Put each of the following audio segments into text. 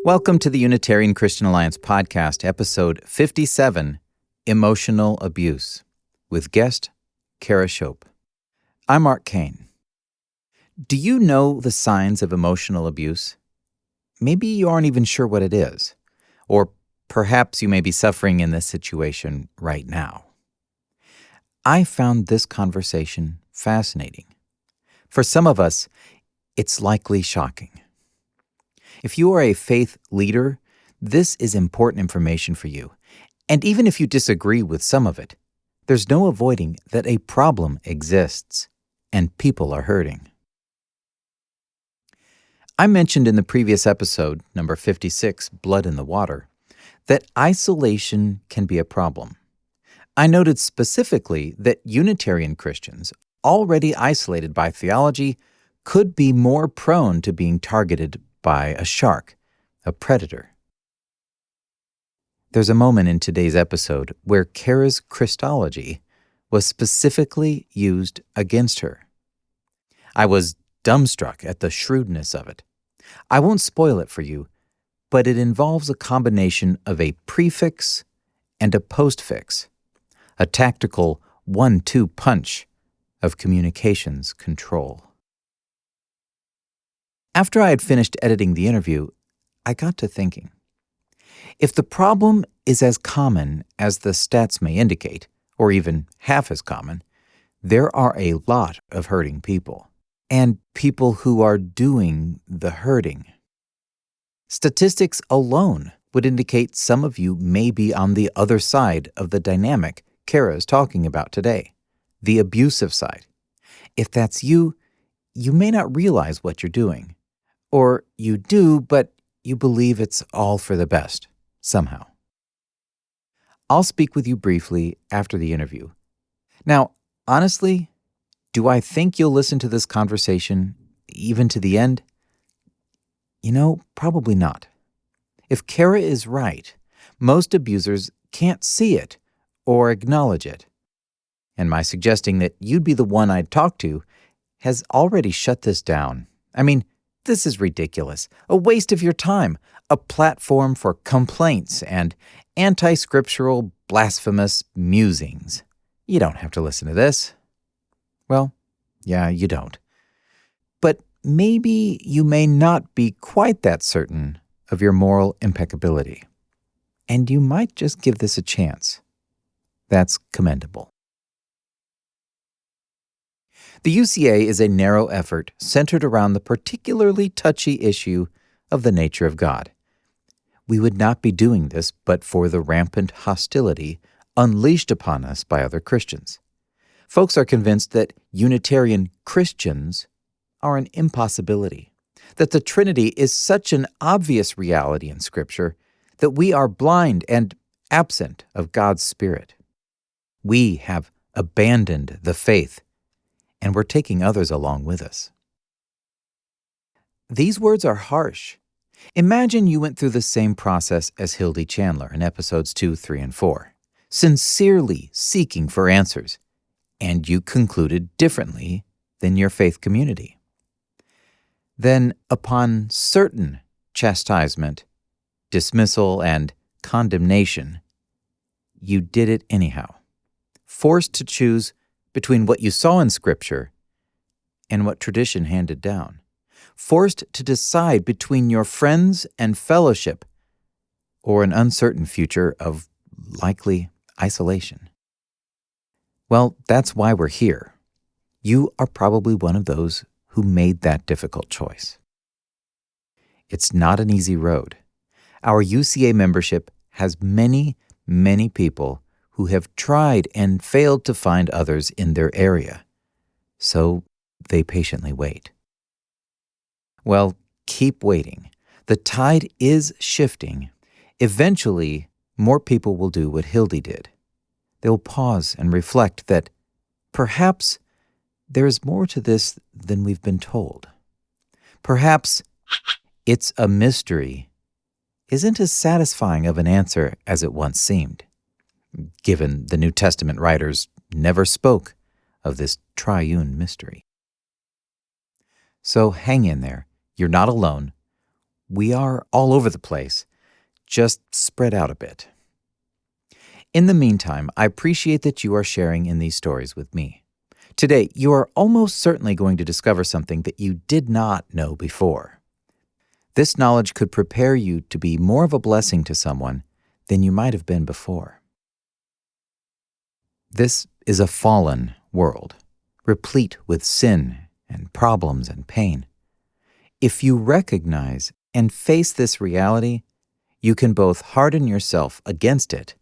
Welcome to the Unitarian Christian Alliance podcast, episode 57, Emotional Abuse, with guest Cara Shope. I'm Mark Kane. Do you know the signs of emotional abuse? Maybe you aren't even sure what it is, or perhaps you may be suffering in this situation right now. I found this conversation fascinating. For some of us, it's likely shocking. If you are a faith leader, this is important information for you. And even if you disagree with some of it, there's no avoiding that a problem exists and people are hurting. I mentioned in the previous episode, number 56, Blood in the Water, that isolation can be a problem. I noted specifically that Unitarian Christians, already isolated by theology, could be more prone to being targeted by a shark, a predator. There's a moment in today's episode where Cara's Christology was specifically used against her. I was dumbstruck at the shrewdness of it. I won't spoil it for you, but it involves a combination of a prefix and a postfix, a tactical 1-2 punch of communications control. After I had finished editing the interview, I got to thinking. If the problem is as common as the stats may indicate, or even half as common, there are a lot of hurting people, and people who are doing the hurting. Statistics alone would indicate some of you may be on the other side of the dynamic Cara is talking about today, the abusive side. If that's you, you may not realize what you're doing. Or you do, but you believe it's all for the best, somehow. I'll speak with you briefly after the interview. Now, honestly, do I think you'll listen to this conversation even to the end? Probably not. If Cara is right, most abusers can't see it or acknowledge it. And my suggesting that you'd be the one I'd talk to has already shut this down. This is ridiculous, a waste of your time, a platform for complaints and anti-scriptural, blasphemous musings. You don't have to listen to this. Well, yeah, you don't. But maybe you may not be quite that certain of your moral impeccability. And you might just give this a chance. That's commendable. The UCA is a narrow effort centered around the particularly touchy issue of the nature of God. We would not be doing this but for the rampant hostility unleashed upon us by other Christians. Folks are convinced that Unitarian Christians are an impossibility, that the Trinity is such an obvious reality in Scripture that we are blind and absent of God's Spirit. We have abandoned the faith, and we're taking others along with us. These words are harsh. Imagine you went through the same process as Hildy Chandler in episodes 2, 3, and 4, sincerely seeking for answers, and you concluded differently than your faith community. Then, upon certain chastisement, dismissal, and condemnation, you did it anyhow, forced to choose between what you saw in Scripture and what tradition handed down, forced to decide between your friends and fellowship or an uncertain future of likely isolation. Well, that's why we're here. You are probably one of those who made that difficult choice. It's not an easy road. Our UCA membership has many, many people who have tried and failed to find others in their area, so they patiently wait. Well, keep waiting. The tide is shifting. Eventually, more people will do what Hildy did. They'll pause and reflect that perhaps there is more to this than we've been told. Perhaps it's a mystery isn't as satisfying of an answer as it once seemed, given the New Testament writers never spoke of this triune mystery. So hang in there. You're not alone. We are all over the place, just spread out a bit. In the meantime, I appreciate that you are sharing in these stories with me. Today, you are almost certainly going to discover something that you did not know before. This knowledge could prepare you to be more of a blessing to someone than you might have been before. This is a fallen world, replete with sin and problems and pain. If you recognize and face this reality, you can both harden yourself against it,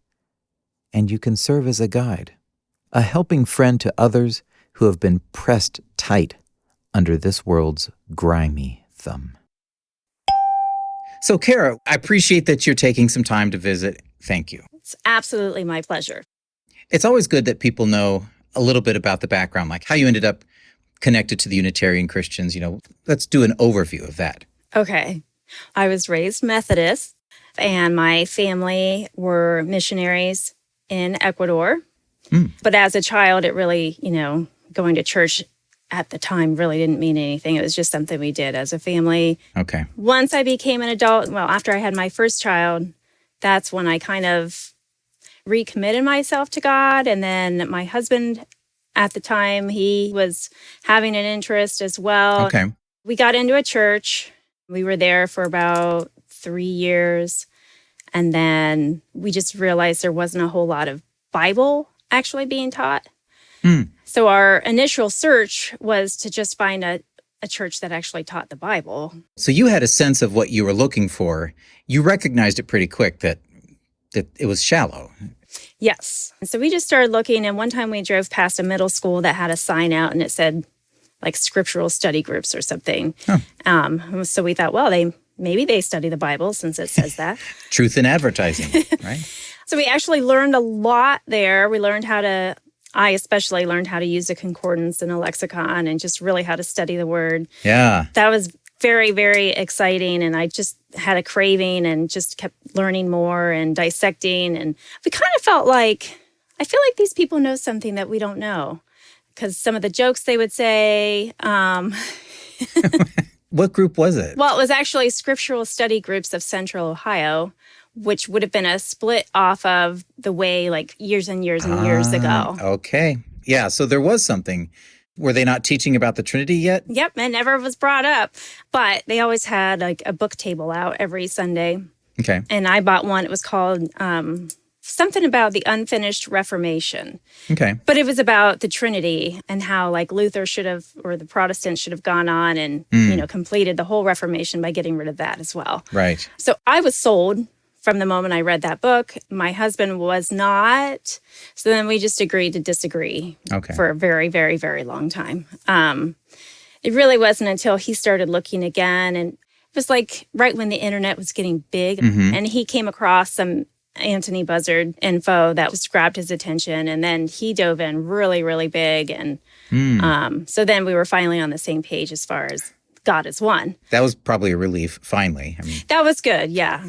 and you can serve as a guide, a helping friend to others who have been pressed tight under this world's grimy thumb. So, Cara, I appreciate that you're taking some time to visit. Thank you. It's absolutely my pleasure. It's always good that people know a little bit about the background, like how you ended up connected to the Unitarian Christians. Let's do an overview of that. Okay. I was raised Methodist, and my family were missionaries in Ecuador. But as a child, it really, going to church at the time really didn't mean anything. It was just something we did as a family. Okay. Once I became an adult, after I had my first child, that's when I kind of recommitted myself to God. And then my husband at the time, he was having an interest as well. Okay. We got into a church. We were there for about 3 years. And then we just realized there wasn't a whole lot of Bible actually being taught. So our initial search was to just find a church that actually taught the Bible. So you had a sense of what you were looking for. You recognized it pretty quick that it was shallow. Yes. So we just started looking, and one time we drove past a middle school that had a sign out, and it said, like, scriptural study groups or something. So we thought, maybe they study the Bible since it says that. Truth in advertising, right? So we actually learned a lot there. I especially learned how to use a concordance and a lexicon and just really how to study the word. Yeah. That was very, very exciting. And I just had a craving and just kept learning more and dissecting. And we kind of felt like, I feel like these people know something that we don't know. Because some of the jokes they would say. What group was it? Well, it was actually Scriptural Study Groups of Central Ohio, which would have been a split off of the way, like, years and years and years ago. Okay. Yeah, so there was something. Were they not teaching about the Trinity yet? Yep, it never was brought up. But they always had, like, a book table out every Sunday. Okay. And I bought one. It was called something about the unfinished Reformation. Okay. But it was about the Trinity and how, like, Luther should have, or the Protestants should have gone on and, completed the whole Reformation by getting rid of that as well. Right. So I was sold from the moment I read that book. My husband was not. So then we just agreed to disagree for a very, very, very long time. It really wasn't until he started looking again. And it was like right when the internet was getting big. And he came across some Anthony Buzzard info that just grabbed his attention. And then he dove in really, really big. And so then we were finally on the same page as far as God is one. That was probably a relief, finally. That was good, yeah.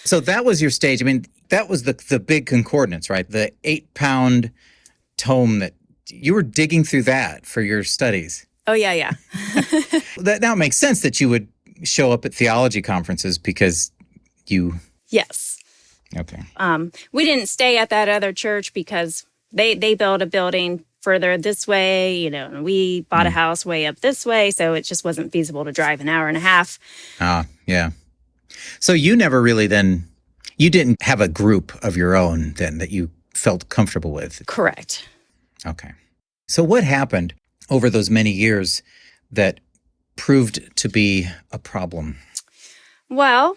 So that was your stage. That was the big concordance, right? The 8-pound tome that you were digging through that for your studies. Oh, yeah. That now makes sense that you would show up at theology conferences because you... Yes. Okay. We didn't stay at that other church because they built a building further this way, and we bought a house way up this way, so it just wasn't feasible to drive an hour and a half. Yeah. So you never really you didn't have a group of your own then that you felt comfortable with? Correct. Okay. So what happened over those many years that proved to be a problem? Well,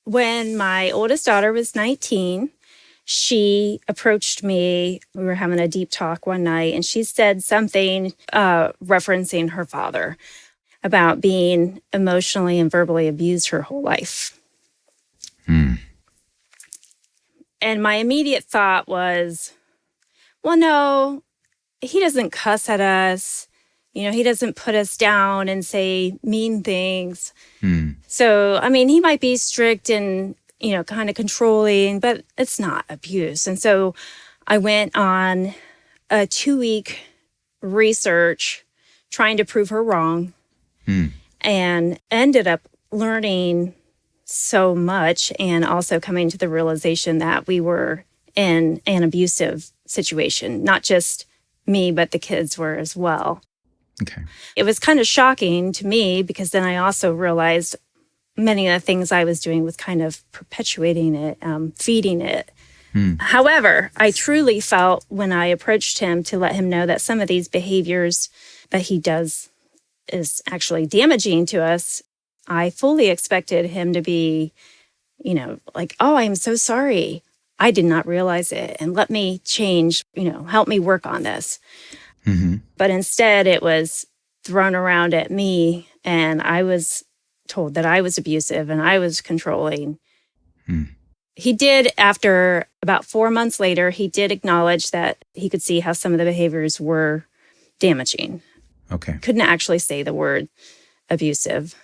when my oldest daughter was 19, she approached me. We were having a deep talk one night, and she said something referencing her father about being emotionally and verbally abused her whole life. And my immediate thought was, well, no, he doesn't cuss at us. He doesn't put us down and say mean things. So, he might be strict and kind of controlling, but it's not abuse. And so I went on a 2-week research trying to prove her wrong and ended up learning so much and also coming to the realization that we were in an abusive situation. Not just me, but the kids were as well. Okay. It was kind of shocking to me because then I also realized many of the things I was doing was kind of perpetuating it, feeding it. However, I truly felt when I approached him to let him know that some of these behaviors that he does is actually damaging to us, I fully expected him to be, like, oh, I'm so sorry. I did not realize it. And let me change, help me work on this. Mm-hmm. But instead, it was thrown around at me, and I was told that I was abusive and I was controlling. He did, after about 4 months later, he did acknowledge that he could see how some of the behaviors were damaging. Okay. Couldn't actually say the word abusive.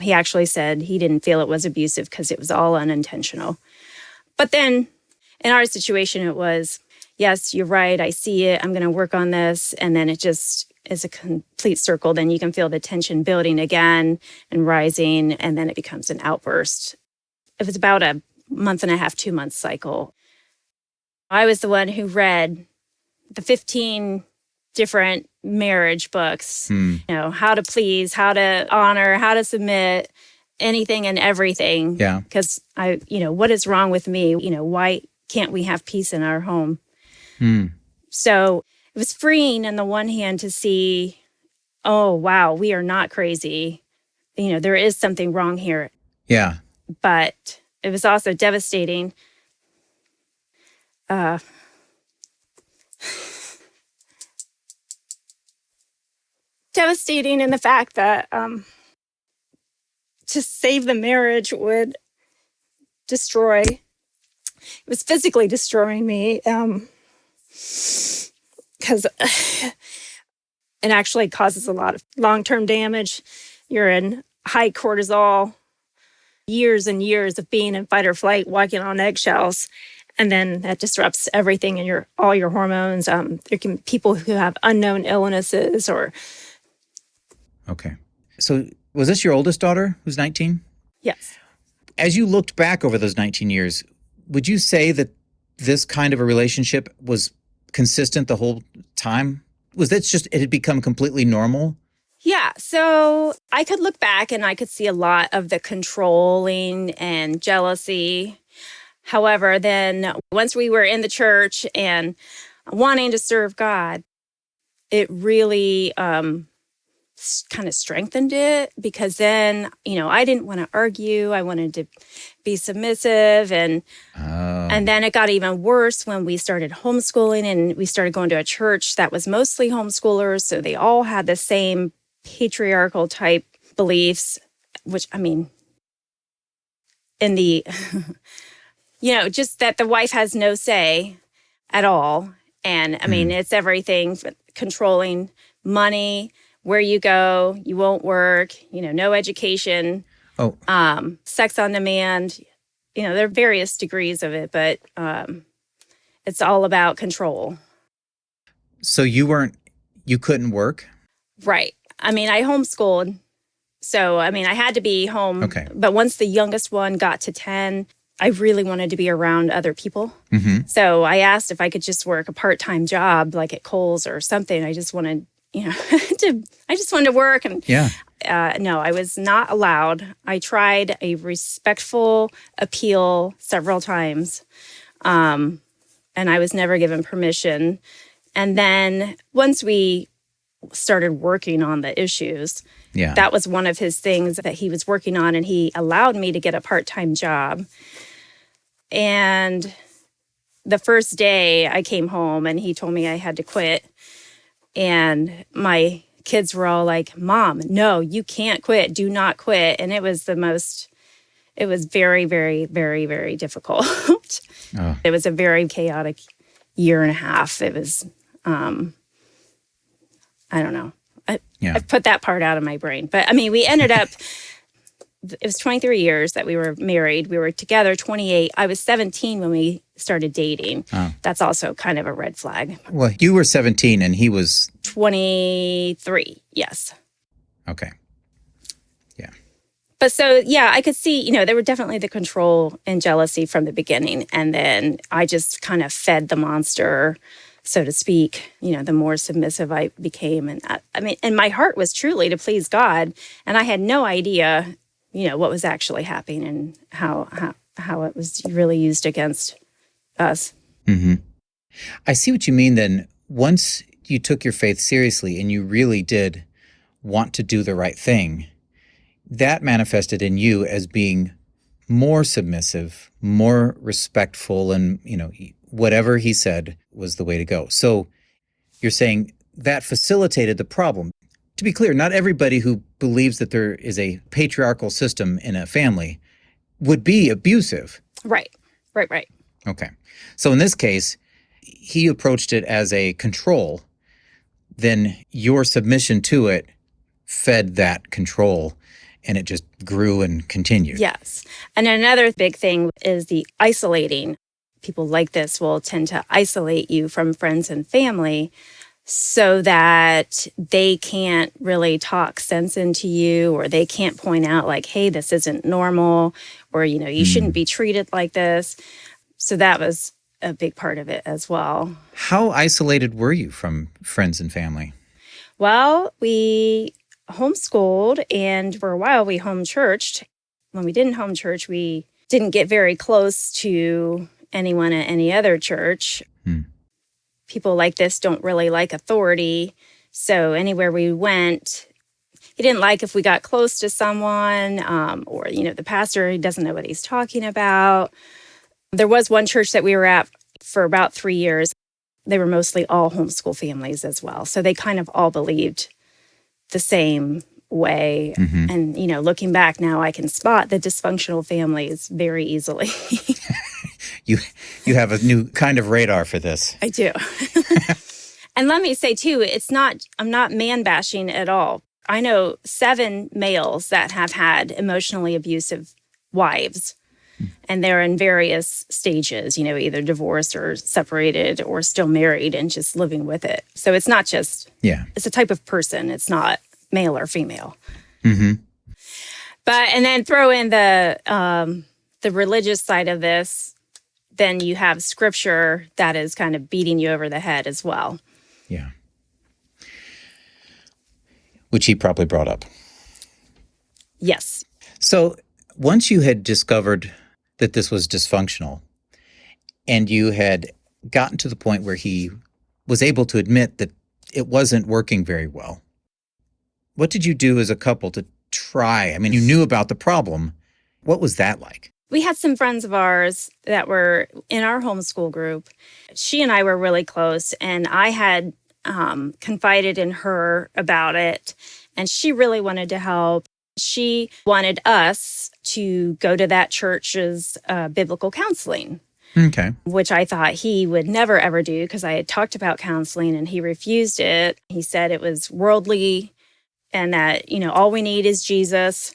He actually said he didn't feel it was abusive because it was all unintentional. But then in our situation, it was, yes, you're right. I see it. I'm going to work on this. And then it just is a complete circle. Then you can feel the tension building again and rising. And then it becomes an outburst. It was about a 1.5, 2 month cycle. I was the one who read the 15 different marriage books, how to please, how to honor, how to submit, anything and everything. Yeah. Because what is wrong with me? Why can't we have peace in our home? So it was freeing on the one hand to see, oh, wow, we are not crazy. There is something wrong here. Yeah. But it was also devastating. Devastating in the fact that to save the marriage would destroy. It was physically destroying me because it actually causes a lot of long-term damage. You're in high cortisol, years and years of being in fight or flight, walking on eggshells, and then that disrupts everything in all your hormones. There can be people who have unknown illnesses or. Okay. So was this your oldest daughter who's 19? Yes. As you looked back over those 19 years, would you say that this kind of a relationship was consistent the whole time? Was that just, it had become completely normal? Yeah. So I could look back and I could see a lot of the controlling and jealousy. However, then once we were in the church and wanting to serve God, it really kind of strengthened it because then, I didn't want to argue. I wanted to be submissive. And then it got even worse when we started homeschooling and we started going to a church that was mostly homeschoolers. So they all had the same patriarchal type beliefs, which, in the, just that the wife has no say at all. And it's everything, controlling money, where you go, you won't work, no education, sex on demand. There are various degrees of it, but it's all about control. So you couldn't work? Right. I homeschooled. So, I had to be home. Okay. But once the youngest one got to 10, I really wanted to be around other people. Mm-hmm. So I asked if I could just work a part-time job, like at Kohl's or something. I just wanted, I just wanted to work. And yeah. No, I was not allowed. I tried a respectful appeal several times, and I was never given permission. And then once we started working on the issues, that was one of his things that he was working on, and he allowed me to get a part-time job. And the first day I came home and he told me I had to quit. And my kids were all like, Mom, no, you can't quit. Do not quit. And it was very, very, very, very difficult. It was a very chaotic 1.5 years. It was, I don't know. I've put that part out of my brain. But we ended up, it was 23 years that we were married. We were together 28. I was 17 when we started dating. Oh. That's also kind of a red flag. Well, you were 17 and he was? 23, yes. Okay. Yeah. But so, yeah, I could see, there were definitely the control and jealousy from the beginning. And then I just kind of fed the monster, so to speak, the more submissive I became. And and my heart was truly to please God. And I had no idea, what was actually happening and how it was really used against us. Mm-hmm. I see what you mean then. Once you took your faith seriously and you really did want to do the right thing, that manifested in you as being more submissive, more respectful, and, whatever he said was the way to go. So you're saying that facilitated the problem. To be clear, not everybody who believes that there is a patriarchal system in a family would be abusive. Right. Okay. So in this case, he approached it as a control. Then your submission to it fed that control, and it just grew and continued. Yes. And another big thing is the isolating. People like this will tend to isolate you from friends and family so that they can't really talk sense into you, or they can't point out like, hey, this isn't normal, or, you shouldn't be treated like this. So that was a big part of it as well. How isolated were you from friends and family? Well, we homeschooled, and for a while we home churched. When we didn't home church, we didn't get very close to anyone at any other church. People like this don't really like authority. So anywhere we went, he didn't like if we got close to someone, or, the pastor, he doesn't know what he's talking about. There was one church that we were at for about 3 years. They were mostly all homeschool families as well. So they kind of all believed the same way. Mm-hmm. And, looking back now, I can spot the dysfunctional families very easily. You have a new kind of radar for this. I do. And let me say, too, I'm not man-bashing at all. I know 7 males that have had emotionally abusive wives. And they're in various stages, either divorced or separated or still married and just living with it. So it's not just, it's a type of person. It's not male or female. Mm-hmm. And then throw in the religious side of this, then you have scripture that is kind of beating you over the head as well. Yeah. Which he probably brought up. Yes. So once you had discovered that this was dysfunctional, and you had gotten to the point where he was able to admit that it wasn't working very well, what did you do as a couple to try? I mean, you knew about the problem. What was that like? We had some friends of ours that were in our homeschool group. She and I were really close, and I had confided in her about it, and she really wanted to help. She wanted us to go to that church's biblical counseling. Okay. Which I thought he would never, ever do, because I had talked about counseling and he refused it. He said it was worldly and that, all we need is Jesus,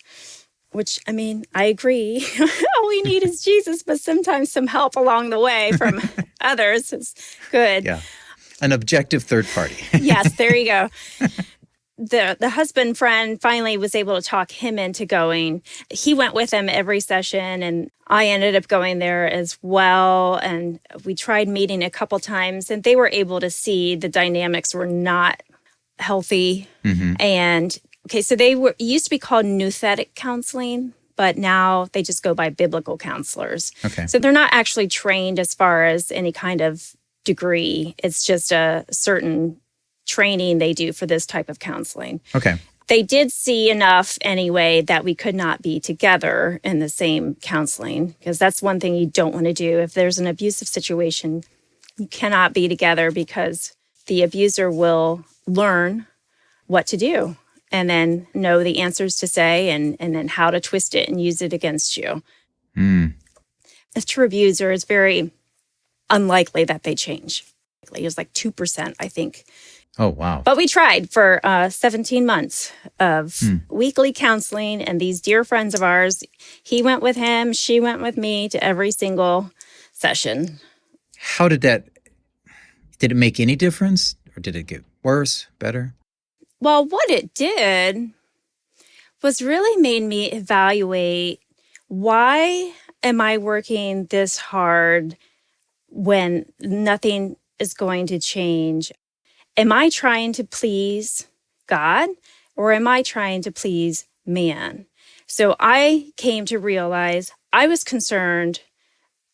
which, I agree. All we need is Jesus, but sometimes some help along the way from others is good. Yeah. An objective third party. Yes, there you go. The husband friend finally was able to talk him into going. He went with him every session, and I ended up going there as well. And we tried meeting a couple times, and they were able to see the dynamics were not healthy. Mm-hmm. And okay, so they used to be called nouthetic counseling, but now they just go by biblical counselors. Okay. So they're not actually trained as far as any kind of degree. It's just a certain training they do for this type of counseling. Okay. They did see enough anyway that we could not be together in the same counseling, because that's one thing you don't want to do. If there's an abusive situation, you cannot be together, because the abuser will learn what to do and then know the answers to say and then how to twist it and use it against you. A true abuser is very unlikely that they change. It was like 2%, I think. Oh, wow. But we tried for 17 months of weekly counseling, and these dear friends of ours, he went with him, she went with me to every single session. How did it make any difference, or did it get worse, better? Well, what it did was really made me evaluate, why am I working this hard when nothing is going to change? Am I trying to please God, or am I trying to please man? So I came to realize I was concerned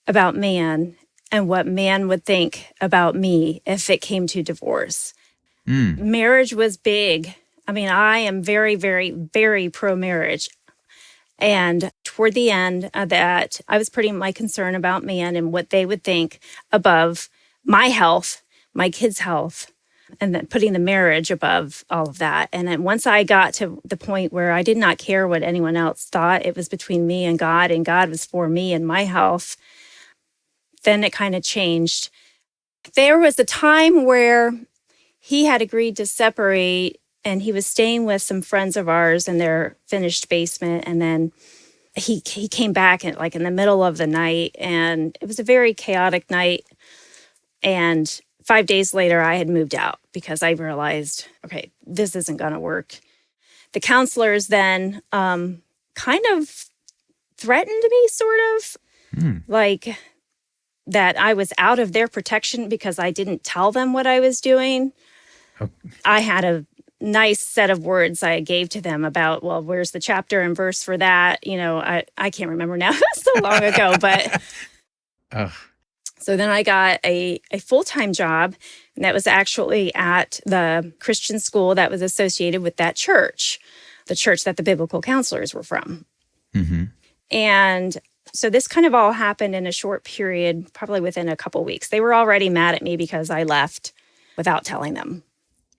about man and what man would think about me if it came to divorce. Marriage was big. I mean, I am very, very, very pro-marriage. And toward the end of that, I was putting my concern about man and what they would think above my health, my kids' health, and then putting the marriage above all of that. And then once I got to the point where I did not care what anyone else thought, it was between me and God was for me and my health, then it kind of changed. There was a time where he had agreed to separate, and he was staying with some friends of ours in their finished basement. And then he came back in the middle of the night, and it was a very chaotic night. And 5 days later, I had moved out because I realized, okay, this isn't going to work. The counselors then kind of threatened me, sort of, like that I was out of their protection because I didn't tell them what I was doing. Oh. I had a nice set of words I gave to them about, well, where's the chapter and verse for that? I can't remember now. So long ago, but... So then I got a full-time job, and that was actually at the Christian school that was associated with that church, the church that the biblical counselors were from. Mm-hmm. And so this kind of all happened in a short period, probably within a couple weeks. They were already mad at me because I left without telling them.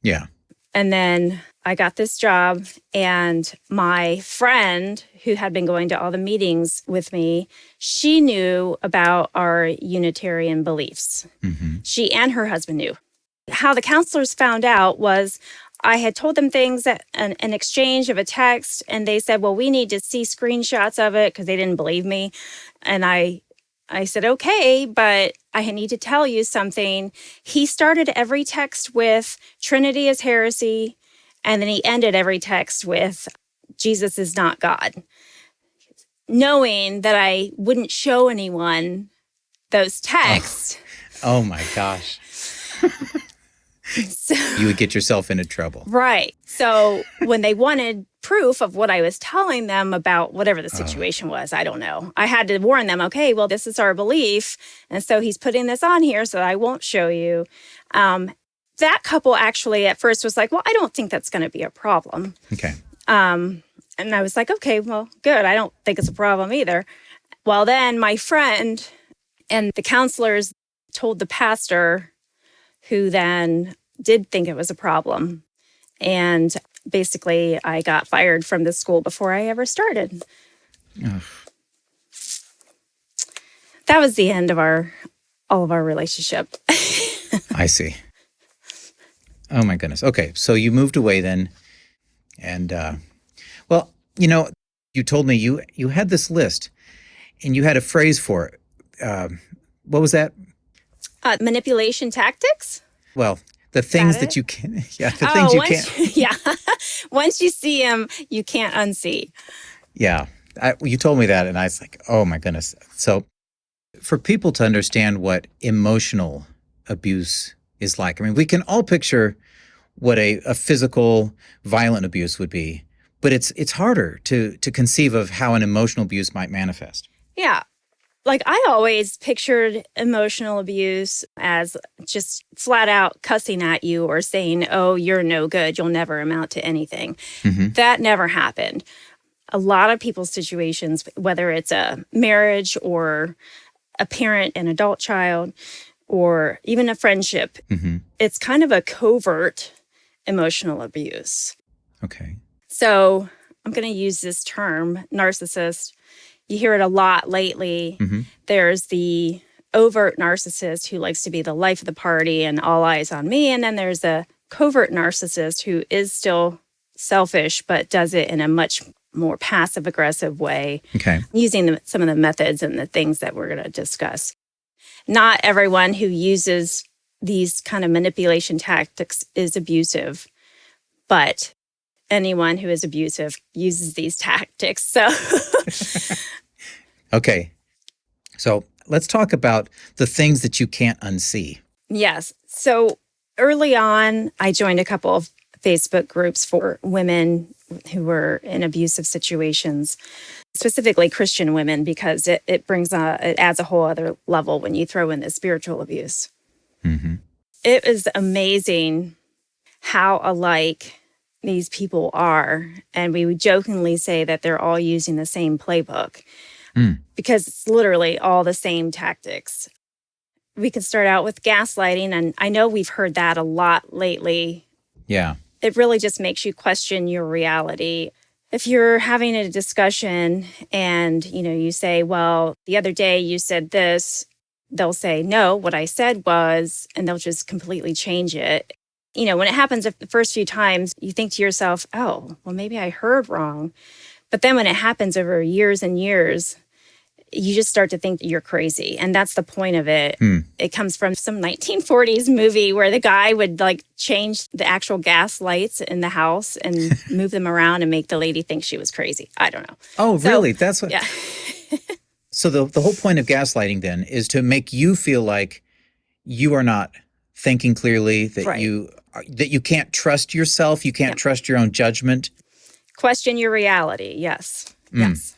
Yeah. And then I got this job, and my friend who had been going to all the meetings with me, she knew about our Unitarian beliefs. Mm-hmm. She and her husband knew. How the counselors found out was I had told them things that an exchange of a text, and they said, well, we need to see screenshots of it because they didn't believe me. And I said, okay, but I need to tell you something. He started every text with Trinity is heresy, and then he ended every text with Jesus is not God, knowing that I wouldn't show anyone those texts. Oh my gosh. So, you would get yourself into trouble. Right. So when they wanted proof of what I was telling them about whatever the situation was, I don't know. I had to warn them, okay, well, this is our belief. And so he's putting this on here so I won't show you. That couple actually at first was like, well, I don't think that's going to be a problem. Okay. And I was like, okay, well, good. I don't think it's a problem either. Well, then my friend and the counselors told the pastor, who then did think it was a problem. And basically, I got fired from the school before I ever started. Ugh. That was the end of all of our relationship. I see. Oh, my goodness. Okay, so you moved away then. And, well, you told me you had this list, and you had a phrase for it. What was that? Manipulation tactics? Well, the things that you can, things you can't. Yeah. Once you see them, you can't unsee. Yeah. You told me that, and I was like, oh my goodness. So for people to understand what emotional abuse is like, I mean, we can all picture what a physical, violent abuse would be, but it's harder to conceive of how an emotional abuse might manifest. Yeah. Like, I always pictured emotional abuse as just flat out cussing at you or saying, oh, you're no good, you'll never amount to anything. Mm-hmm. That never happened. A lot of people's situations, whether it's a marriage or a parent and adult child, or even a friendship, mm-hmm. It's kind of a covert emotional abuse. Okay. So I'm going to use this term, narcissist. You hear it a lot lately. Mm-hmm. There's the overt narcissist who likes to be the life of the party and all eyes on me. And then there's a covert narcissist who is still selfish, but does it in a much more passive-aggressive way, okay, using some of the methods and the things that we're going to discuss. Not everyone who uses these kind of manipulation tactics is abusive, but anyone who is abusive uses these tactics. So, okay. So let's talk about the things that you can't unsee. yes. So early on, I joined a couple of Facebook groups for women who were in abusive situations, specifically Christian women, because it adds a whole other level when you throw in the spiritual abuse. Mm-hmm. It is amazing how alike these people are. And we would jokingly say that they're all using the same playbook because it's literally all the same tactics. We can start out with gaslighting, and I know we've heard that a lot lately. Yeah. It really just makes you question your reality. If you're having a discussion and, you say, well, the other day you said this, they'll say, no, what I said was, and they'll just completely change it. When it happens the first few times, you think to yourself, oh, well, maybe I heard wrong. But then when it happens over years and years, you just start to think you're crazy. And that's the point of it. It comes from some 1940s movie where the guy would change the actual gas lights in the house and move them around and make the lady think she was crazy. I don't know. Oh, really? That's what. Yeah. So the whole point of gaslighting then is to make you feel like you are not thinking clearly, that Right. you can't trust yourself, you can't trust your own judgment. Question your reality. Yes. Yes.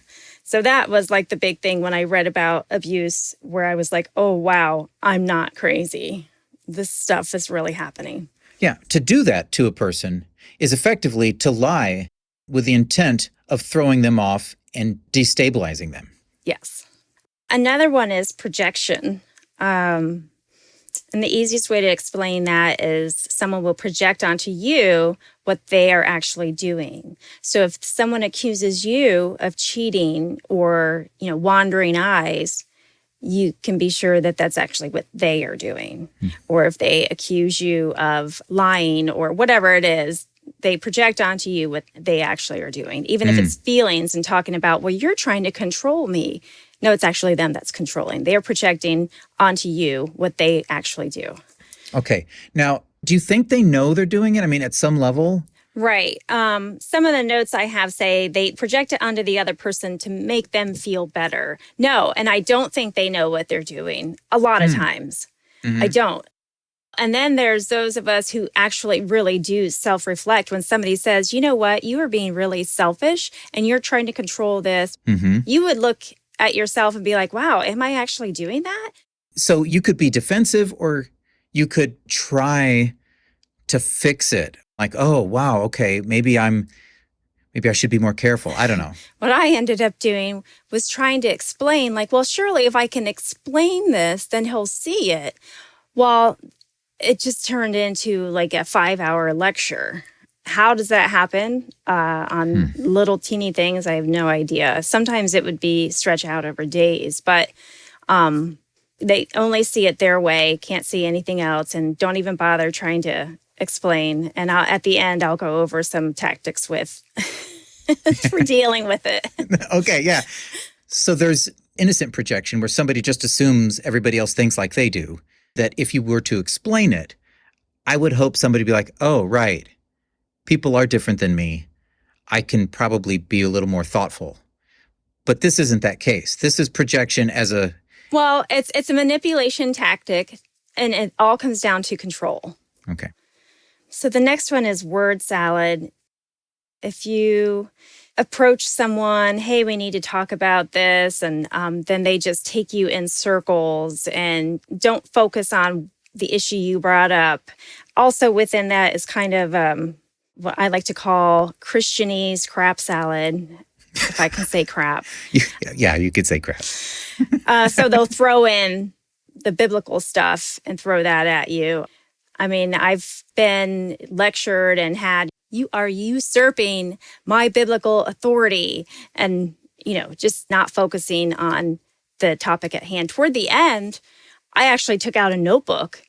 So that was the big thing when I read about abuse, where I was like, oh, wow, I'm not crazy. This stuff is really happening. Yeah. To do that to a person is effectively to lie with the intent of throwing them off and destabilizing them. Yes. Another one is projection. And the easiest way to explain that is someone will project onto you what they are actually doing. So if someone accuses you of cheating or, wandering eyes, you can be sure that that's actually what they are doing. Or if they accuse you of lying or whatever it is, they project onto you what they actually are doing. Even if it's feelings and talking about, well, you're trying to control me. No, it's actually them that's controlling. They are projecting onto you what they actually do. Okay. Now, do you think they know they're doing it? I mean, at some level? Right. Some of the notes I have say they project it onto the other person to make them feel better. No, and I don't think they know what they're doing a lot of times. I don't. And then there's those of us who actually really do self-reflect when somebody says, you know what, you are being really selfish and you're trying to control this. You would look at yourself and be like, wow, am I actually doing that? So you could be defensive or you could try to fix it. Like, oh, wow, okay, maybe I should be more careful. I don't know. What I ended up doing was trying to explain, well, surely if I can explain this, then he'll see it. Well, it just turned into a 5-hour lecture. How does that happen on little teeny things? I have no idea. Sometimes it would be stretch out over days, but they only see it their way, can't see anything else, and don't even bother trying to explain. And at the end, I'll go over some tactics for dealing with it. Okay, yeah. So there's innocent projection where somebody just assumes everybody else thinks like they do, that if you were to explain it, I would hope somebody would be like, oh, right. People are different than me. I can probably be a little more thoughtful. But this isn't that case. This is projection as a... Well, it's a manipulation tactic, and it all comes down to control. Okay. So the next one is word salad. If you approach someone, hey, we need to talk about this, and then they just take you in circles and don't focus on the issue you brought up. Also within that is kind of what I like to call Christianese crap salad, if I can say crap. Yeah, you could say crap. So they'll throw in the biblical stuff and throw that at you. I mean, I've been lectured and had, you are usurping my biblical authority, and, just not focusing on the topic at hand. Toward the end, I actually took out a notebook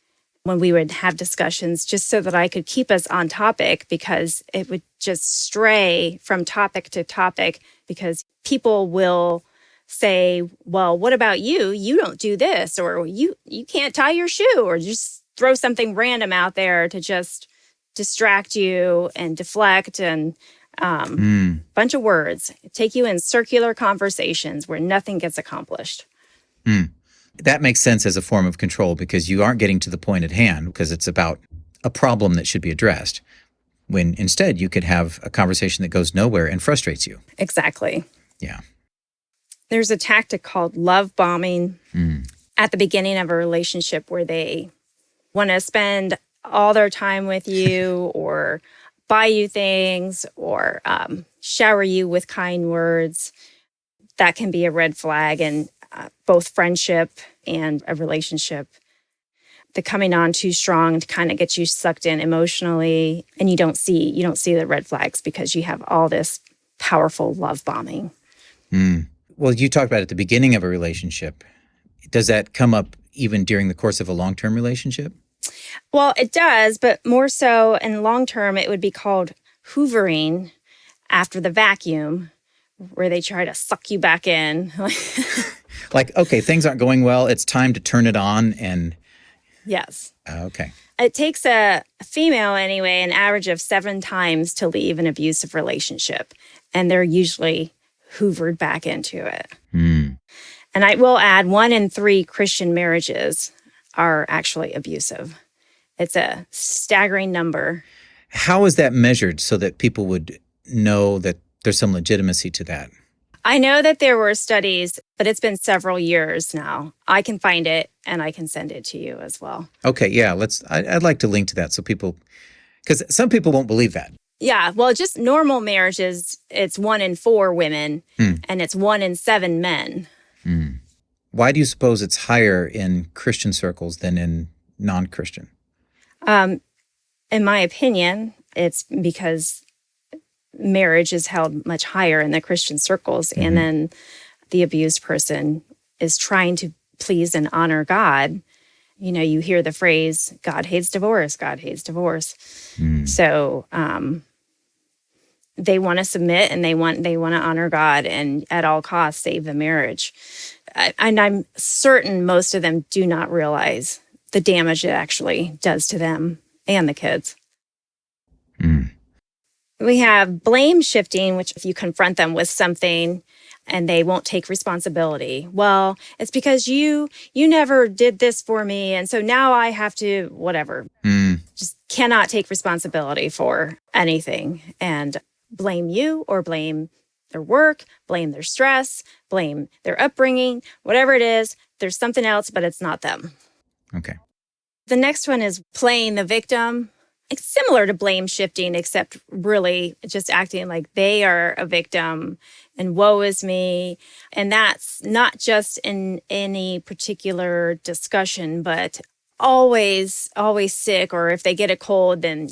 when we would have discussions just so that I could keep us on topic, because it would just stray from topic to topic, because people will say, well, what about you? You don't do this, or you can't tie your shoe, or just throw something random out there to distract you and deflect and bunch of words, take you in circular conversations where nothing gets accomplished. That makes sense as a form of control because you aren't getting to the point at hand because it's about a problem that should be addressed, when instead you could have a conversation that goes nowhere and frustrates you. Exactly. Yeah. There's a tactic called love bombing at the beginning of a relationship where they want to spend all their time with you or buy you things or shower you with kind words. That can be a red flag in both friendship and a relationship. The coming on too strong to kind of get you sucked in emotionally, and you don't see the red flags because you have all this powerful love bombing. Well, you talked about at the beginning of a relationship. Does that come up even during the course of a long-term relationship? Well, it does, but more so in long term, it would be called hoovering after the vacuum, where they try to suck you back in. Like, okay, things aren't going well. It's time to turn it on and... Yes. Okay. It takes a female, anyway, an average of 7 times to leave an abusive relationship, and they're usually hoovered back into it. And I will add 1 in 3 Christian marriages are actually abusive. It's a staggering number. How is that measured so that people would know that there's some legitimacy to that? I know that there were studies, but it's been several years now. I can find it and I can send it to you as well. Okay, yeah, I'd like to link to that so people, because some people won't believe that. Yeah, well, just normal marriages, it's 1 in 4 women and it's 1 in 7 men. Why do you suppose it's higher in Christian circles than in non-Christian? In my opinion, it's because marriage is held much higher in the Christian circles, and then the abused person is trying to please and honor God. You know, you hear the phrase, God hates divorce, God hates divorce. So they want to submit and they want to honor God and at all costs save the marriage. And I'm certain most of them do not realize the damage it actually does to them and the kids. We have blame shifting, which if you confront them with something and they won't take responsibility. Well, it's because you never did this for me, and so now I have to whatever. Just cannot take responsibility for anything and blame you or blame their work, blame their stress, blame their upbringing, whatever it is. There's something else, but it's not them. Okay. The next one is playing the victim. It's similar to blame shifting, except really just acting like they are a victim and woe is me. And that's not just in any particular discussion, but always sick. Or if they get a cold, then,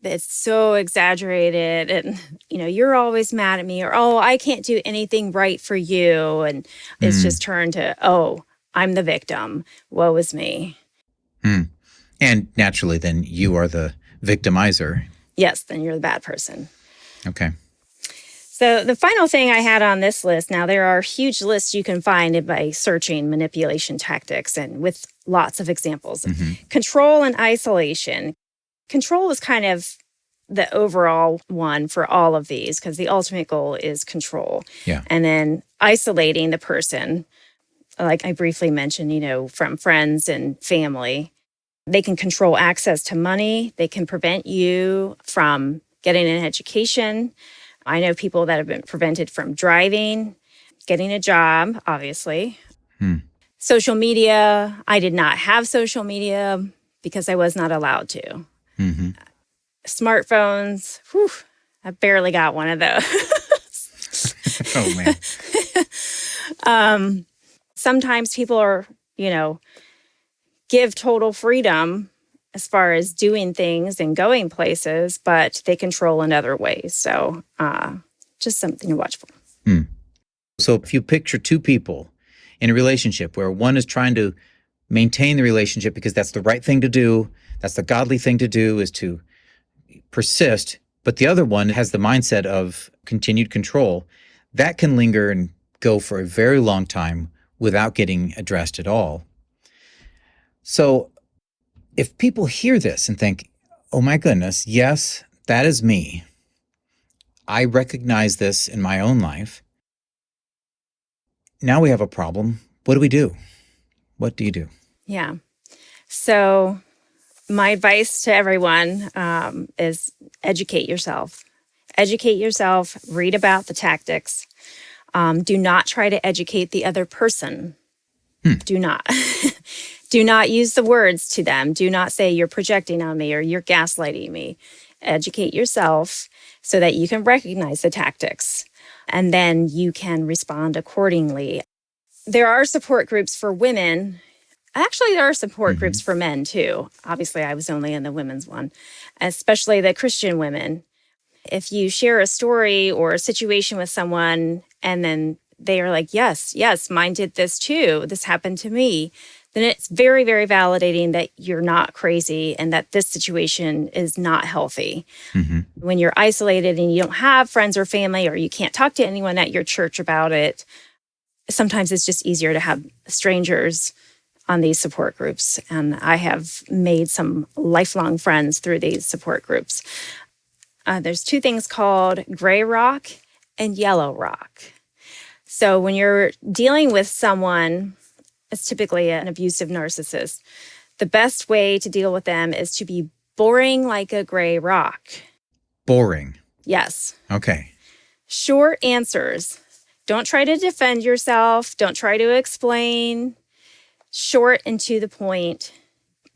it's so exaggerated. And, you're always mad at me, or, oh, I can't do anything right for you. And it's just turned to, oh, I'm the victim. Woe is me. And naturally, then you are the victimizer. Yes, then you're the bad person. Okay. So the final thing I had on this list, now there are huge lists you can find by searching manipulation tactics and with lots of examples. Control and isolation. Control is kind of the overall one for all of these because the ultimate goal is control. Yeah. And then isolating the person, like I briefly mentioned, from friends and family. They can control access to money. They can prevent you from getting an education. I know people that have been prevented from driving, getting a job, obviously. Social media. I did not have social media because I was not allowed to. Smartphones. Whew, I barely got one of those. Oh, man. Sometimes people are, give total freedom as far as doing things and going places, but they control in other ways. So just something to watch for. So if you picture 2 people in a relationship where one is trying to maintain the relationship because that's the right thing to do, that's the godly thing to do, is to persist, but the other one has the mindset of continued control, that can linger and go for a very long time without getting addressed at all. So if people hear this and think, Oh my goodness, yes, that is me. I recognize this in my own life. Now we have a problem. What do we do? What do you do? Yeah. So my advice to everyone is educate yourself. Educate yourself, read about the tactics. Do not try to educate the other person. Do not. Do not use the words to them. Do not say you're projecting on me or you're gaslighting me. Educate yourself so that you can recognize the tactics and then you can respond accordingly. There are support groups for women. Actually, there are support groups for men too. Obviously, I was only in the women's one, especially the Christian women. If you share a story or a situation with someone and then they are like, yes, mine did this too. This happened to me. Then it's very, very validating that you're not crazy and that this situation is not healthy. When you're isolated and you don't have friends or family or you can't talk to anyone at your church about it, sometimes it's just easier to have strangers on these support groups. And I have made some lifelong friends through these support groups. There's two things called gray rock and yellow rock. So when you're dealing with someone, it's typically an abusive narcissist, the best way to deal with them is to be boring like a gray rock. Boring. Yes. Okay. Short answers. Don't try to defend yourself. Don't try to explain. Short and to the point,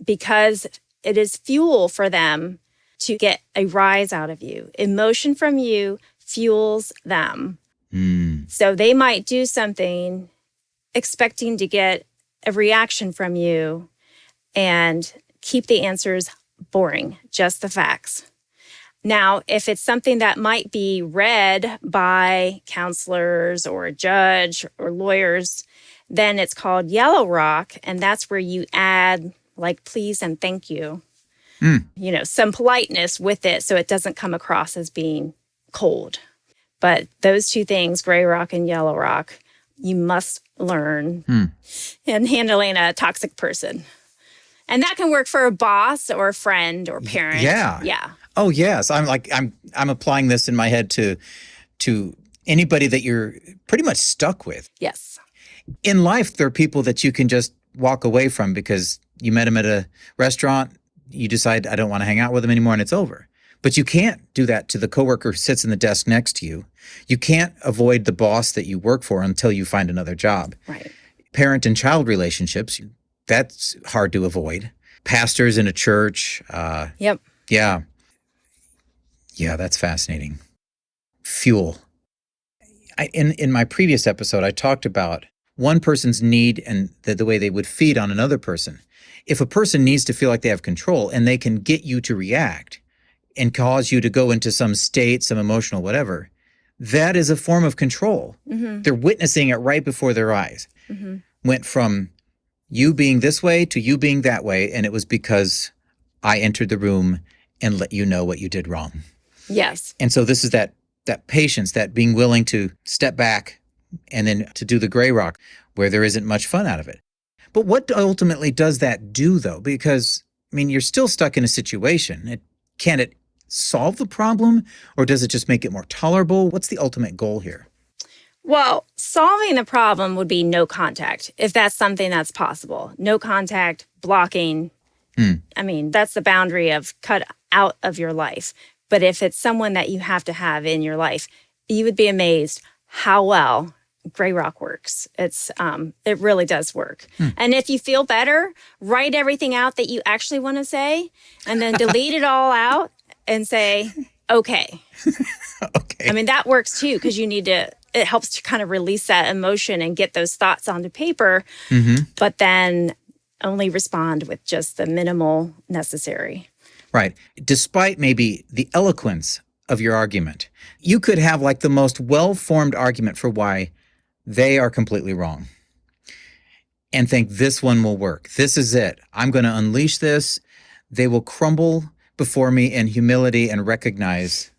because it is fuel for them to get a rise out of you. Emotion from you fuels them. So they might do something expecting to get a reaction from you and keep the answers boring, just the facts. Now, if it's something that might be read by counselors or a judge or lawyers, then it's called yellow rock, and that's where you add like please and thank you. You know, some politeness with it so it doesn't come across as being cold. But those two things, gray rock and yellow rock, you must learn in handling a toxic person. And that can work for a boss or a friend or parent. Yeah. Oh, yes. I'm applying this in my head to anybody that you're pretty much stuck with. Yes. In life, there are people that you can just walk away from because you met them at a restaurant, you decide I don't want to hang out with them anymore, and it's over. But you can't do that to the coworker who sits in the desk next to you. You can't avoid the boss that you work for until you find another job. Right. Parent and child relationships, that's hard to avoid. Pastors in a church. Yep. Yeah. Yeah, that's fascinating. Fuel. In my previous episode, I talked about one person's need and the way they would feed on another person. If a person needs to feel like they have control and they can get you to react and cause you to go into some state, some emotional whatever, that is a form of control. They're witnessing it right before their eyes. Went from you being this way to you being that way, and it was because I entered the room and let you know what you did wrong. Yes. And so this is that patience, that being willing to step back and then to do the gray rock where there isn't much fun out of it. But what ultimately does that do, though? Because, I mean, you're still stuck in a situation. Can it solve the problem, or does it just make it more tolerable? What's the ultimate goal here? Well, solving the problem would be no contact, if that's something that's possible. No contact, blocking. I mean, that's the boundary of cut out of your life. But if it's someone that you have to have in your life, you would be amazed how well gray rock works. It really does work. And if you feel better, write everything out that you actually want to say and then delete it all out and say, okay. Okay. I mean, that works too, because it helps to kind of release that emotion and get those thoughts onto paper, but then only respond with just the minimal necessary. Right. Despite maybe the eloquence of your argument, you could have like the most well-formed argument for why they are completely wrong and think this one will work. This is it. I'm going to unleash this. They will crumble before me in humility and recognize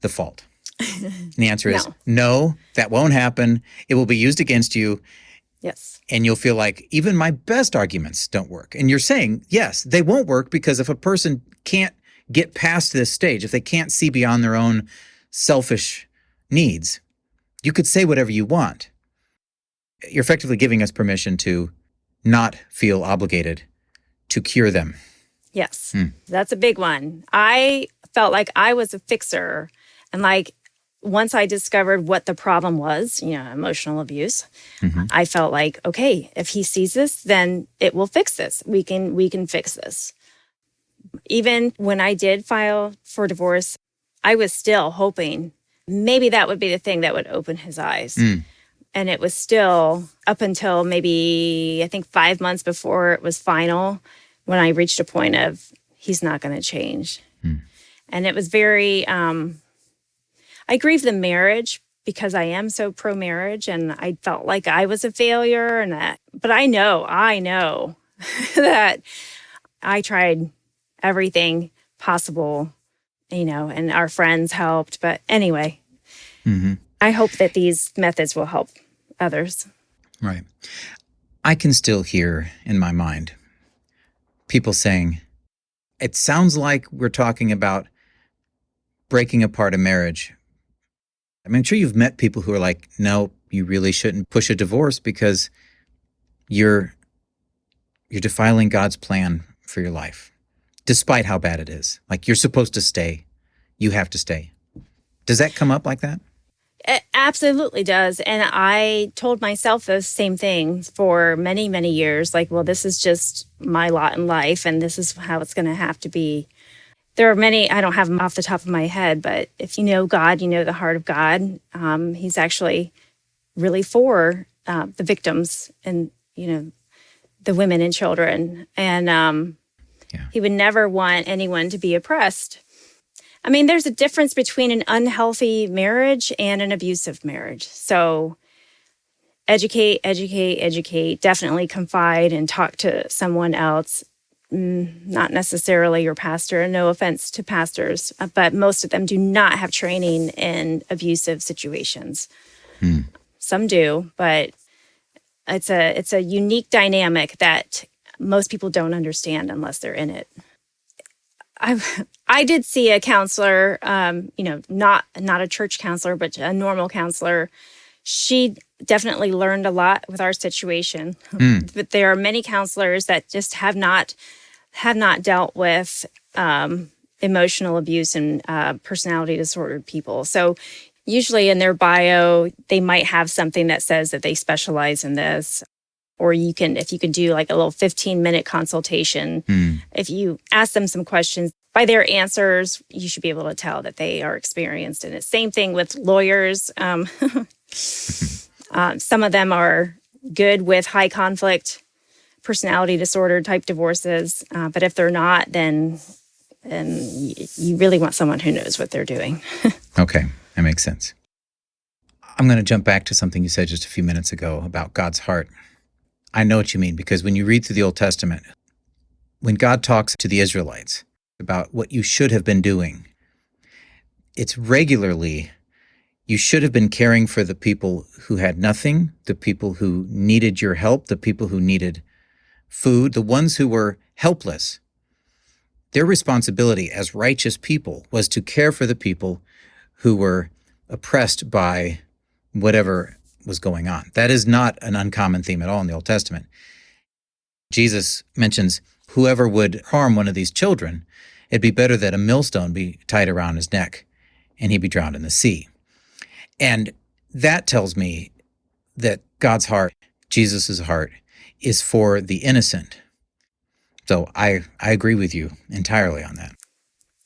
the fault. And the answer is no, that won't happen. It will be used against you. Yes. And you'll feel like even my best arguments don't work. And you're saying, yes, they won't work because if a person can't get past this stage, if they can't see beyond their own selfish needs, you could say whatever you want. You're effectively giving us permission to not feel obligated to cure them. Yes, That's a big one. I felt like I was a fixer. And like, once I discovered what the problem was, emotional abuse, I felt like, okay, if he sees this, then it will fix this. We can fix this. Even when I did file for divorce, I was still hoping maybe that would be the thing that would open his eyes. And it was still up until maybe, I think 5 months before it was final, when I reached a point of, he's not going to change. And it was very, I grieved the marriage because I am so pro-marriage, and I felt like I was a failure. But I know that I tried everything possible, and our friends helped. But anyway, I hope that these methods will help others. Right. I can still hear in my mind people saying, it sounds like we're talking about breaking apart a marriage. I mean, I'm sure you've met people who are like, no, you really shouldn't push a divorce because you're defiling God's plan for your life, despite how bad it is. Like, you're supposed to stay. You have to stay. Does that come up like that? It absolutely does. And I told myself those same things for many, many years. Like, well, this is just my lot in life, and this is how it's going to have to be. There are many, I don't have them off the top of my head, but if you know God, you know the heart of God. He's actually really for the victims and, the women and children. And he would never want anyone to be oppressed. I mean, there's a difference between an unhealthy marriage and an abusive marriage. So educate, definitely confide and talk to someone else. Not necessarily your pastor, no offense to pastors, but most of them do not have training in abusive situations. Some do, but it's a unique dynamic that most people don't understand unless they're in it. I did see a counselor, not a church counselor, but a normal counselor. She definitely learned a lot with our situation. But there are many counselors that just have not dealt with emotional abuse and personality disordered people. So usually in their bio, they might have something that says that they specialize in this. Or if you could do like a little 15-minute consultation, if you ask them some questions, by their answers, you should be able to tell that they are experienced in it. Same thing with lawyers. Some of them are good with high conflict personality disorder type divorces. But if they're not, then you really want someone who knows what they're doing. Okay, that makes sense. I'm going to jump back to something you said just a few minutes ago about God's heart. I know what you mean, because when you read through the Old Testament, when God talks to the Israelites about what you should have been doing, it's regularly, you should have been caring for the people who had nothing, the people who needed your help, the people who needed food, the ones who were helpless. Their responsibility as righteous people was to care for the people who were oppressed by whatever was going on. That is not an uncommon theme at all in the Old Testament. Jesus mentions whoever would harm one of these children, it'd be better that a millstone be tied around his neck and he'd be drowned in the sea. And that tells me that God's heart, Jesus's heart, is for the innocent. So I agree with you entirely on that.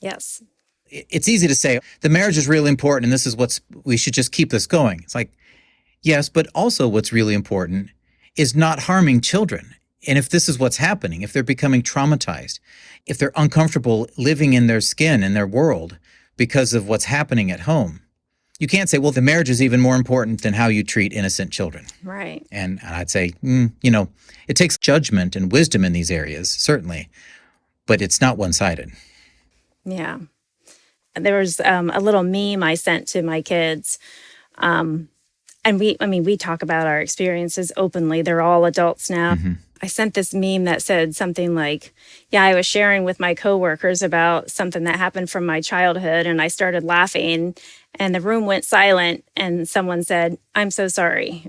Yes. It's easy to say, the marriage is really important and this is we should just keep this going. It's like, yes, but also what's really important is not harming children. And if this is what's happening, if they're becoming traumatized, if they're uncomfortable living in their skin, in their world, because of what's happening at home, you can't say, well, the marriage is even more important than how you treat innocent children. Right. And I'd say, it takes judgment and wisdom in these areas, certainly, but it's not one-sided. Yeah. There was a little meme I sent to my kids. And we talk about our experiences openly. They're all adults now. Mm-hmm. I sent this meme that said something like, yeah, I was sharing with my coworkers about something that happened from my childhood, and I started laughing, and the room went silent, and someone said, I'm so sorry.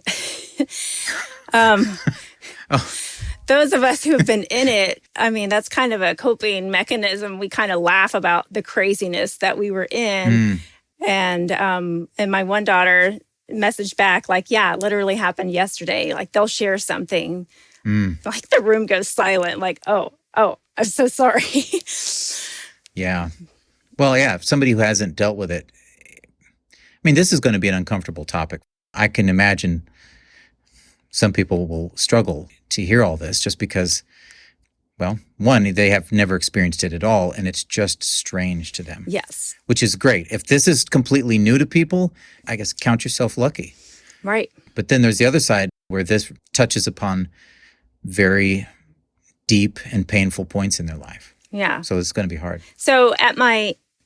Those of us who have been in it, that's kind of a coping mechanism. We kind of laugh about the craziness that we were in. And my one daughter messaged back like, yeah, it literally happened yesterday. Like they'll share something. Like the room goes silent, like, oh, I'm so sorry. Yeah. Well, yeah, if somebody who hasn't dealt with it, this is going to be an uncomfortable topic. I can imagine some people will struggle to hear all this just because, well, one, they have never experienced it at all, and it's just strange to them. Yes. Which is great. If this is completely new to people, I guess count yourself lucky. Right. But then there's the other side where this touches upon very deep and painful points in their life. Yeah. So it's going to be hard. So at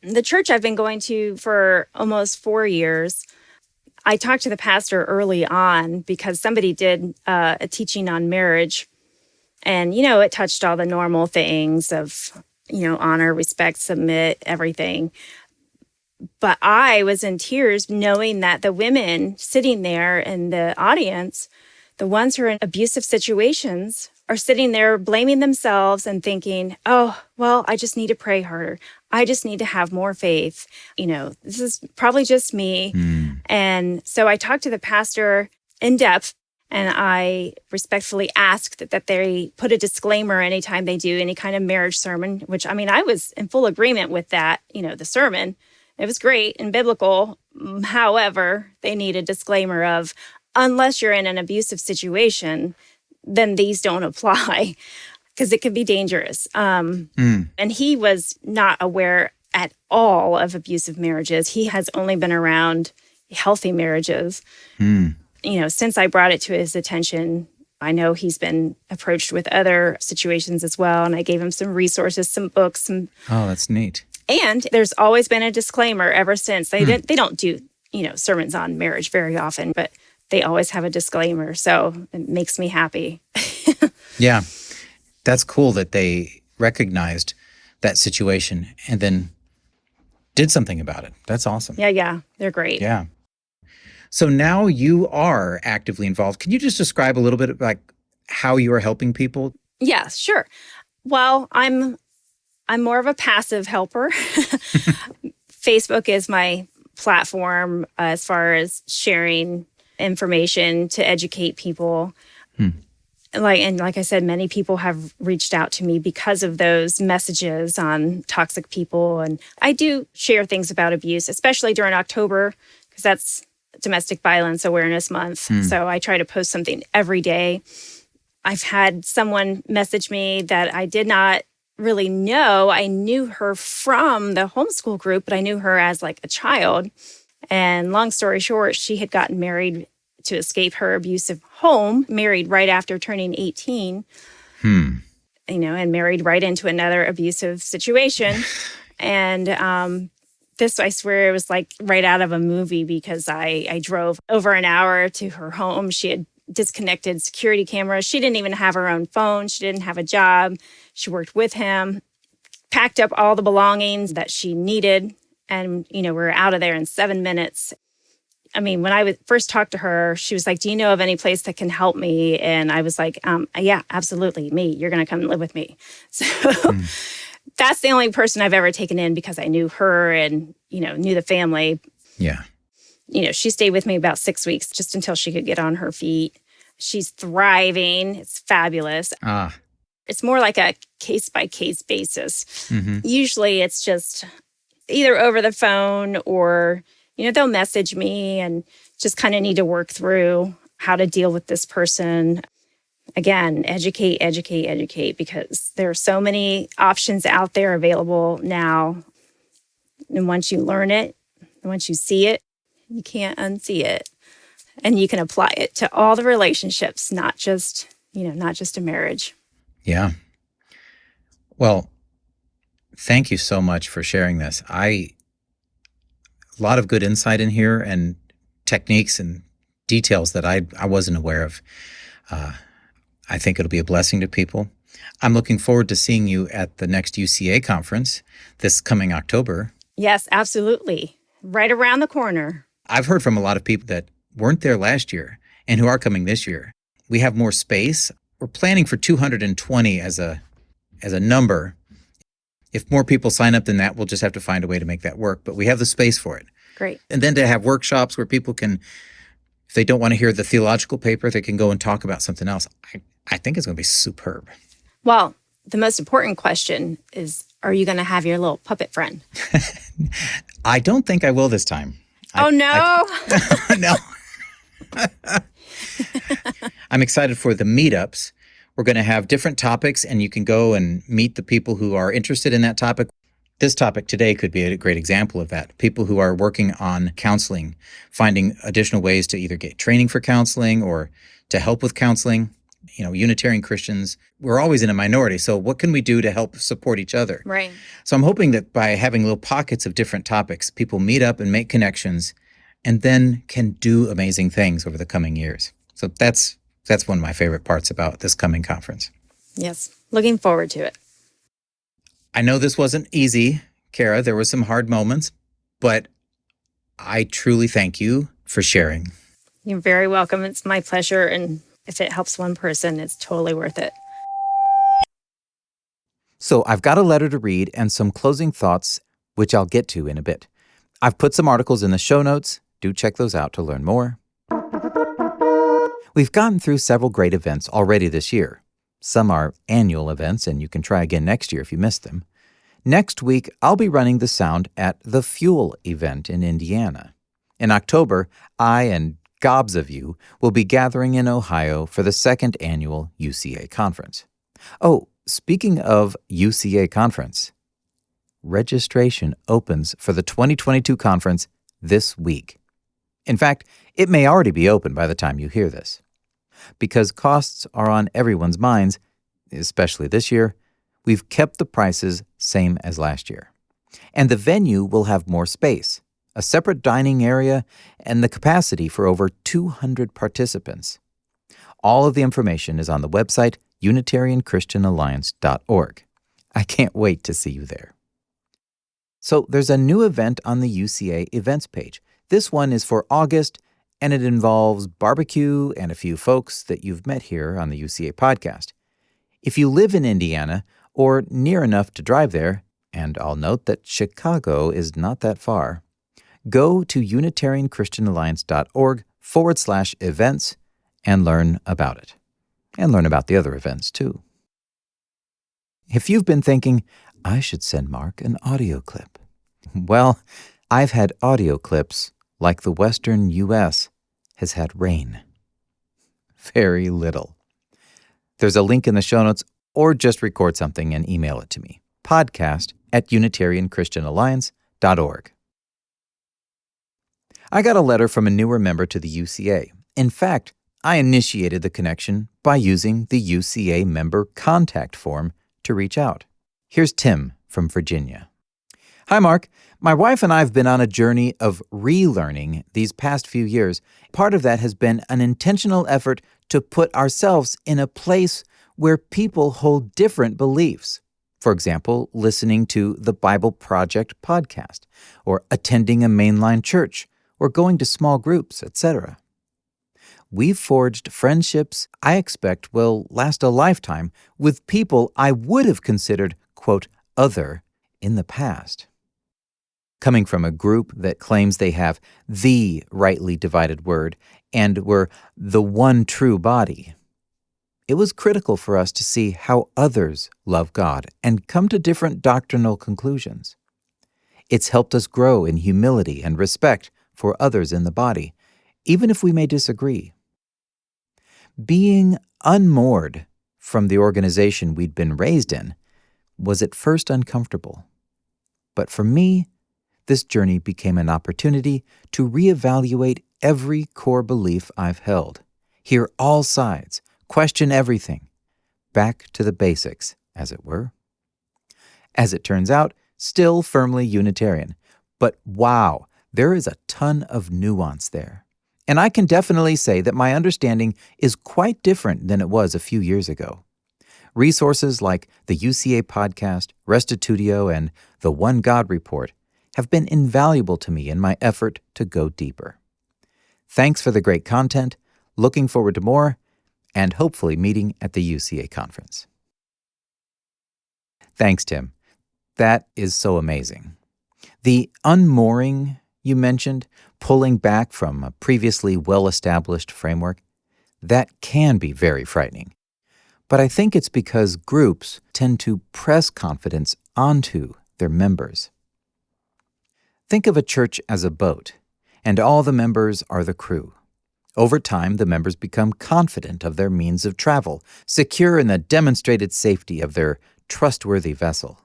the church I've been going to for almost 4 years, I talked to the pastor early on because somebody did a teaching on marriage. And, it touched all the normal things of, honor, respect, submit, everything. But I was in tears knowing that the women sitting there in the audience, the ones who are in abusive situations, are sitting there blaming themselves and thinking, oh, well, I just need to pray harder. I just need to have more faith. This is probably just me. And so I talked to the pastor in depth, and I respectfully asked that they put a disclaimer anytime they do any kind of marriage sermon, which, I was in full agreement with that, the sermon. It was great and biblical. However, they need a disclaimer of, unless you're in an abusive situation, then these don't apply because it can be dangerous. And he was not aware at all of abusive marriages. He has only been around healthy marriages. Since I brought it to his attention, I know he's been approached with other situations as well. And I gave him some resources, some books. Oh, that's neat. And there's always been a disclaimer ever since. They don't do, sermons on marriage very often, but they always have a disclaimer. So it makes me happy. Yeah. That's cool that they recognized that situation and then did something about it. That's awesome. Yeah. They're great. Yeah. So now you are actively involved. Can you just describe a little bit like how you are helping people? Yeah, sure. Well, I'm more of a passive helper. Facebook is my platform as far as sharing information to educate people. Like I said, many people have reached out to me because of those messages on toxic people. And I do share things about abuse, especially during October, because that's Domestic Violence Awareness Month. So I try to post something every day. I've had someone message me that I did not really know. I knew her from the homeschool group, but I knew her as like a child. And long story short, she had gotten married to escape her abusive home, married right after turning 18, and married right into another abusive situation. And this, I swear, it was like right out of a movie because I drove over an hour to her home. She had disconnected security cameras. She didn't even have her own phone. She didn't have a job. She worked with him, packed up all the belongings that she needed. And, we were out of there in 7 minutes. When I would first talk to her, she was like, do you know of any place that can help me? And I was like, yeah, absolutely. Me, you're going to come and live with me. So that's the only person I've ever taken in because I knew her and, knew the family. Yeah. She stayed with me about 6 weeks just until she could get on her feet. She's thriving. It's fabulous. It's more like a case-by-case basis. Usually it's just either over the phone or, they'll message me and just kind of need to work through how to deal with this person. Again, educate, because there are so many options out there available now. And once you learn it, once you see it, you can't unsee it. And you can apply it to all the relationships, not just a marriage. Yeah. Well, thank you so much for sharing this. A lot of good insight in here and techniques and details that I wasn't aware of. I think it'll be a blessing to people. I'm looking forward to seeing you at the next UCA conference this coming October. Yes, absolutely. Right around the corner. I've heard from a lot of people that weren't there last year and who are coming this year. We have more space. We're planning for 220 as a number. If more people sign up than that, we'll just have to find a way to make that work. But we have the space for it. Great. And then to have workshops where people can, if they don't want to hear the theological paper, they can go and talk about something else. I think it's going to be superb. Well, the most important question is, are you going to have your little puppet friend? I don't think I will this time. No. No. I'm excited for the meetups. We're going to have different topics, and you can go and meet the people who are interested in that topic. This topic today could be a great example of that. People who are working on counseling, finding additional ways to either get training for counseling or to help with counseling. You know, Unitarian Christians, we're always in a minority. So what can we do to help support each other? Right. So I'm hoping that by having little pockets of different topics, people meet up and make connections and then can do amazing things over the coming years. So that's one of my favorite parts about this coming conference. Yes. Looking forward to it. I know this wasn't easy, Cara. There were some hard moments, but I truly thank you for sharing. You're very welcome. It's my pleasure. And if it helps one person, it's totally worth it. So I've got a letter to read and some closing thoughts, which I'll get to in a bit. I've put some articles in the show notes. Do check those out to learn more. We've gotten through several great events already this year. Some are annual events, and you can try again next year if you missed them. Next week, I'll be running the sound at the Fuel event in Indiana. In October, I and gobs of you will be gathering in Ohio for the second annual UCA conference. Oh, speaking of UCA conference, registration opens for the 2022 conference this week. In fact, it may already be open by the time you hear this. Because costs are on everyone's minds, especially this year, we've kept the prices same as last year. And the venue will have more space, a separate dining area, and the capacity for over 200 participants. All of the information is on the website UnitarianChristianAlliance.org. I can't wait to see you there. So there's a new event on the UCA events page. This one is for August, and it involves barbecue and a few folks that you've met here on the UCA podcast. If you live in Indiana or near enough to drive there, and I'll note that Chicago is not that far, go to UnitarianChristianAlliance.org/events and learn about it. And learn about the other events, too. If you've been thinking, I should send Mark an audio clip. Well, I've had audio clips like the Western U.S. has had rain. Very little. There's a link in the show notes, or just record something and email it to me. podcast@UnitarianChristianAlliance.org. I got a letter from a newer member to the UCA. In fact, I initiated the connection by using the UCA member contact form to reach out. Here's Tim from Virginia. Hi, Mark. My wife and I have been on a journey of relearning these past few years. Part of that has been an intentional effort to put ourselves in a place where people hold different beliefs. For example, listening to the Bible Project podcast, or attending a mainline church, or going to small groups, etc. We've forged friendships I expect will last a lifetime with people I would have considered, quote, other in the past. Coming from a group that claims they have the rightly divided word and were the one true body, it was critical for us to see how others love God and come to different doctrinal conclusions. It's helped us grow in humility and respect for others in the body, even if we may disagree. Being unmoored from the organization we'd been raised in was at first uncomfortable. But for me, this journey became an opportunity to reevaluate every core belief I've held, hear all sides, question everything, back to the basics, as it were. As it turns out, still firmly Unitarian, but wow, there is a ton of nuance there. And I can definitely say that my understanding is quite different than it was a few years ago. Resources like the UCA podcast, Restitutio, and the One God Report have been invaluable to me in my effort to go deeper. Thanks for the great content, looking forward to more, and hopefully meeting at the UCA conference. Thanks, Tim. That is so amazing. The unmooring you mentioned, pulling back from a previously well-established framework, that can be very frightening. But I think it's because groups tend to press confidence onto their members. Think of a church as a boat, and all the members are the crew. Over time, the members become confident of their means of travel, secure in the demonstrated safety of their trustworthy vessel.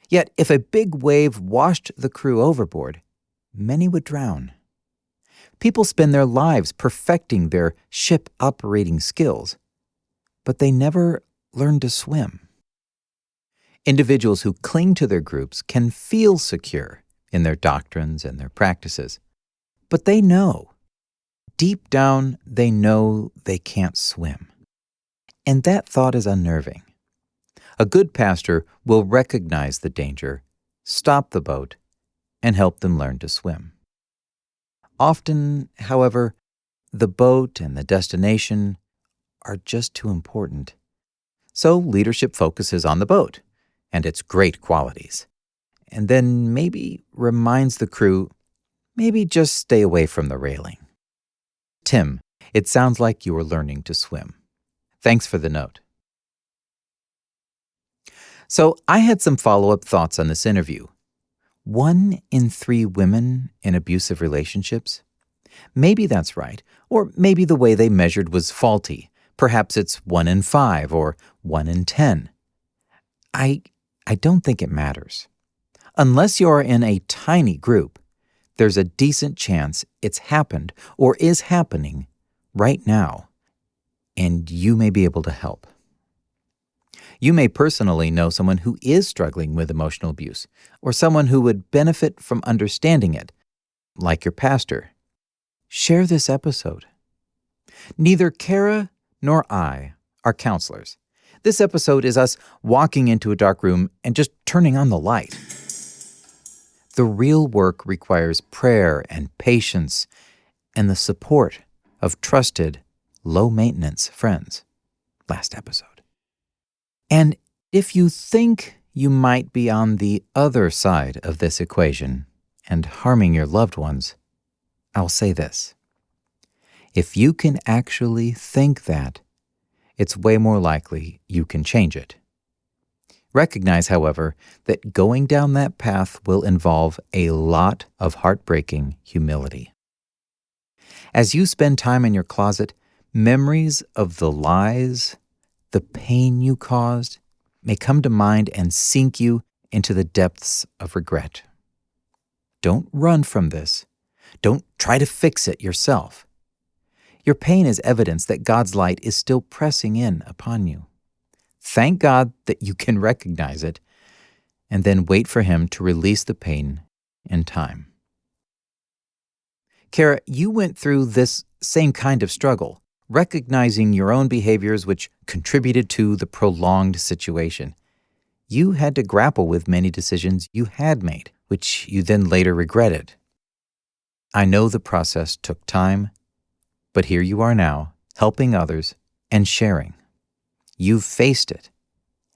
Yet, if a big wave washed the crew overboard, many would drown. People spend their lives perfecting their ship operating skills, but they never learn to swim. Individuals who cling to their groups can feel secure in their doctrines and their practices, but they know, deep down, they know they can't swim. And that thought is unnerving. A good pastor will recognize the danger, stop the boat, and help them learn to swim. Often, however, the boat and the destination are just too important. So leadership focuses on the boat and its great qualities, and then maybe reminds the crew, maybe just stay away from the railing. Tim, it sounds like you are learning to swim. Thanks for the note. So I had some follow-up thoughts on this interview. 1 in 3 women in abusive relationships? Maybe that's right, or maybe the way they measured was faulty. Perhaps it's 1 in 5 or 1 in 10. I don't think it matters. Unless you're in a tiny group, there's a decent chance it's happened or is happening right now, and you may be able to help. You may personally know someone who is struggling with emotional abuse, or someone who would benefit from understanding it, like your pastor. Share this episode. Neither Cara nor I are counselors. This episode is us walking into a dark room and just turning on the light. The real work requires prayer and patience and the support of trusted, low-maintenance friends. Last episode. And if you think you might be on the other side of this equation and harming your loved ones, I'll say this. If you can actually think that, it's way more likely you can change it. Recognize, however, that going down that path will involve a lot of heartbreaking humility. As you spend time in your closet, memories of the lies, the pain you caused, may come to mind and sink you into the depths of regret. Don't run from this. Don't try to fix it yourself. Your pain is evidence that God's light is still pressing in upon you. Thank God that you can recognize it, and then wait for Him to release the pain in time. Cara, you went through this same kind of struggle, recognizing your own behaviors which contributed to the prolonged situation. You had to grapple with many decisions you had made, which you then later regretted. I know the process took time, but here you are now, helping others and sharing. You've faced it,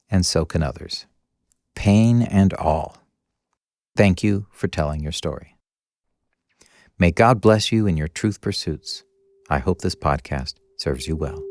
and so can others. Pain and all. Thank you for telling your story. May God bless you in your truth pursuits. I hope this podcast serves you well.